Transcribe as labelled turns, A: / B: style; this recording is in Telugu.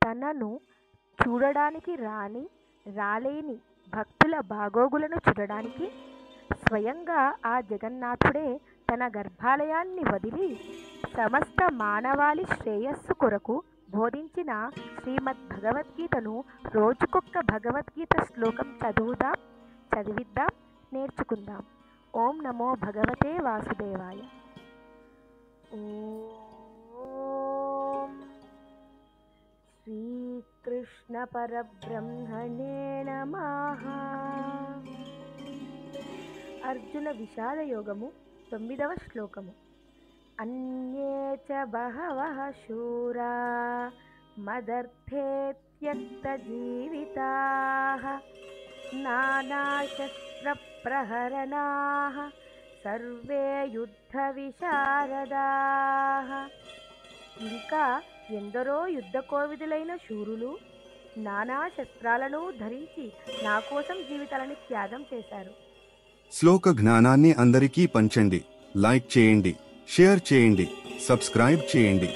A: తనను చూడడానికి రాలేని భక్తుల బాగోగులను చూడడానికి స్వయంగా ఆ జగన్నాథుడే తన గర్భాలయాన్ని వదిలి సమస్త మానవాళి శ్రేయస్సు కొరకు బోధించిన శ్రీమద్ భగవద్గీతను రోజుకొక్క భగవద్గీత శ్లోకం చదివిద్దాం, నేర్చుకుందాం. ఓం నమో భగవతే వాసుదేవాయ. ఓం శ్రీకృష్ణ పరబ్రహ్మణే నమః. అర్జున విషాద యోగము 9వ శ్లోకము. అన్యే చ బహవః శూరా మదర్థే త్యక్త జీవితాః నానాశస్త్ర ప్రహరణాః సర్వే యుద్ధ విశారదాః. ఇంకా ఎందరో యుద్ధ కోవిదులైన శూరులు నానా శస్త్రాలను ధరించి నా కోసం జీవితాలను త్యాగం చేశారు.
B: శ్లోక జ్ఞానాన్ని అందరికీ పంచండి. లైక్ చేయండి, షేర్ చేయండి, సబ్స్క్రైబ్ చేయండి.